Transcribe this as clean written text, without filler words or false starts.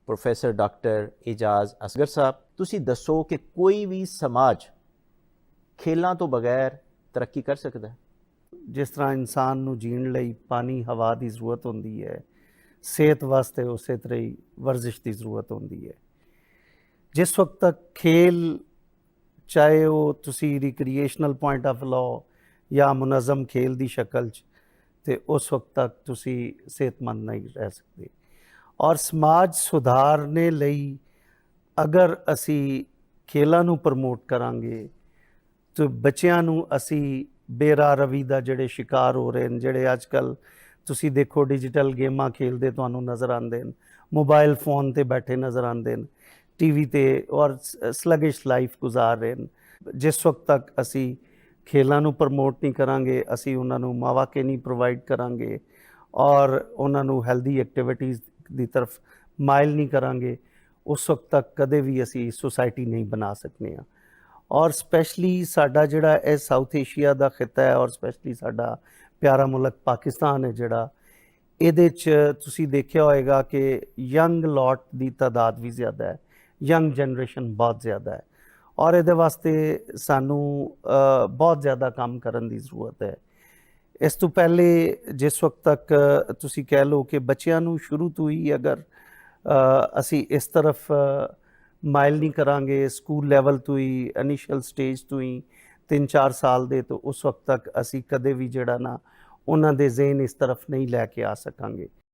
Professor doctor Ijaz Asghar ਸਾਹਿਬ, ਤੁਸੀਂ ਦੱਸੋ ਕਿ ਕੋਈ ਵੀ ਸਮਾਜ ਖੇਲਾਂ ਤੋਂ ਬਗੈਰ ਤਰੱਕੀ ਕਰ ਸਕਦਾ ਹੈ? ਜਿਸ ਤਰ੍ਹਾਂ ਇਨਸਾਨ ਨੂੰ ਜੀਣ ਲਈ ਪਾਣੀ ਹਵਾ ਦੀ ਜ਼ਰੂਰਤ ਹੁੰਦੀ ਹੈ, ਸਿਹਤ ਵਾਸਤੇ ਉਸੇ ਤਰ੍ਹਾਂ ਹੀ ਵਰਜ਼ਿਸ਼ ਦੀ ਜ਼ਰੂਰਤ ਹੁੰਦੀ ਹੈ। ਜਿਸ ਵਕਤ ਤੱਕ ਖੇਲ, ਚਾਹੇ ਉਹ ਤੁਸੀਂ ਰਿਕ੍ਰੀਏਸ਼ਨਲ ਪੁਆਇੰਟ ਆਫ ਲਾਓ ਜਾਂ ਮੁਨਜ਼ਮ ਖੇਲ ਦੀ ਸ਼ਕਲ 'ਚ, ਤੇ ਉਸ ਵਕਤ ਤੱਕ ਤੁਸੀਂ ਸਿਹਤਮੰਦ ਨਹੀਂ ਰਹਿ ਸਕਦੇ। ਔਰ ਸਮਾਜ ਸੁਧਾਰਨੇ ਲਈ ਅਗਰ ਅਸੀਂ ਖੇਲਾਂ ਨੂੰ ਪ੍ਰਮੋਟ ਕਰਾਂਗੇ ਤੇ ਬੱਚਿਆਂ ਨੂੰ ਅਸੀਂ ਬੇਰਾਹ ਰਵੀ ਦਾ ਜਿਹੜੇ ਸ਼ਿਕਾਰ ਹੋ ਰਹੇ ਨੇ, ਜਿਹੜੇ ਅੱਜ ਕੱਲ੍ਹ ਤੁਸੀਂ ਦੇਖੋ ਡਿਜੀਟਲ ਗੇਮਾਂ ਖੇਲਦੇ ਤੁਹਾਨੂੰ ਨਜ਼ਰ ਆਉਂਦੇ ਨੇ, ਮੋਬਾਈਲ ਫੋਨ 'ਤੇ ਬੈਠੇ ਨਜ਼ਰ ਆਉਂਦੇ ਨੇ, ਟੀਵੀ 'ਤੇ, ਔਰ ਸਲਗਿਸ਼ ਲਾਈਫ ਗੁਜ਼ਾਰ ਰਹੇ ਨੇ। ਜਿਸ ਵਕਤ ਤੱਕ ਅਸੀਂ ਖੇਲਾਂ ਨੂੰ ਪ੍ਰਮੋਟ ਨਹੀਂ ਕਰਾਂਗੇ, ਅਸੀਂ ਉਹਨਾਂ ਨੂੰ ਮੌਕੇ ਨਹੀਂ ਪ੍ਰੋਵਾਈਡ ਕਰਾਂਗੇ ਔਰ ਉਹਨਾਂ ਨੂੰ ਹੈਲਦੀ ਐਕਟੀਵਿਟੀਜ਼ ਦੀ ਤਰਫ ਮਾਇਲ ਨਹੀਂ ਕਰਾਂਗੇ, ਉਸ ਵਕਤ ਤੱਕ ਕਦੇ ਵੀ ਅਸੀਂ ਸੋਸਾਇਟੀ ਨਹੀਂ ਬਣਾ ਸਕਦੇ ਹਾਂ। ਔਰ ਸਪੈਸ਼ਲੀ ਸਾਡਾ ਜਿਹੜਾ ਇਹ ਸਾਊਥ ਏਸ਼ੀਆ ਦਾ ਖਿੱਤਾ ਹੈ, ਔਰ ਸਪੈਸ਼ਲੀ ਸਾਡਾ ਪਿਆਰਾ ਮੁਲਕ ਪਾਕਿਸਤਾਨ ਹੈ ਜਿਹੜਾ, ਇਹਦੇ 'ਚ ਤੁਸੀਂ ਦੇਖਿਆ ਹੋਏਗਾ ਕਿ ਯੰਗ ਲੋਟ ਦੀ ਤਾਦਾਦ ਵੀ ਜ਼ਿਆਦਾ ਹੈ, ਯੰਗ ਜਨਰੇਸ਼ਨ ਬਹੁਤ ਜ਼ਿਆਦਾ ਹੈ, ਔਰ ਇਹਦੇ ਵਾਸਤੇ ਸਾਨੂੰ ਬਹੁਤ ਜ਼ਿਆਦਾ ਕੰਮ ਕਰਨ ਦੀ ਜ਼ਰੂਰਤ ਹੈ। ਇਸ ਤੋਂ ਪਹਿਲੇ ਜਿਸ ਵਕਤ ਤੱਕ ਤੁਸੀਂ ਕਹਿ ਲਓ ਕਿ ਬੱਚਿਆਂ ਨੂੰ ਸ਼ੁਰੂ ਤੋਂ ਹੀ ਅਗਰ ਅਸੀਂ ਇਸ ਤਰਫ ਮਾਇਲ ਨਹੀਂ ਕਰਾਂਗੇ, ਸਕੂਲ ਲੈਵਲ ਤੋਂ ਹੀ, ਇਨੀਸ਼ੀਅਲ ਸਟੇਜ ਤੋਂ ਹੀ 3-4 ਸਾਲ ਦੇ, ਤਾਂ ਉਸ ਵਕਤ ਤੱਕ ਅਸੀਂ ਕਦੇ ਵੀ ਜਿਹੜਾ ਨਾ ਉਹਨਾਂ ਦੇ ਜ਼ਿਹਨ ਇਸ ਤਰਫ ਨਹੀਂ ਲੈ ਕੇ ਆ ਸਕਾਂਗੇ।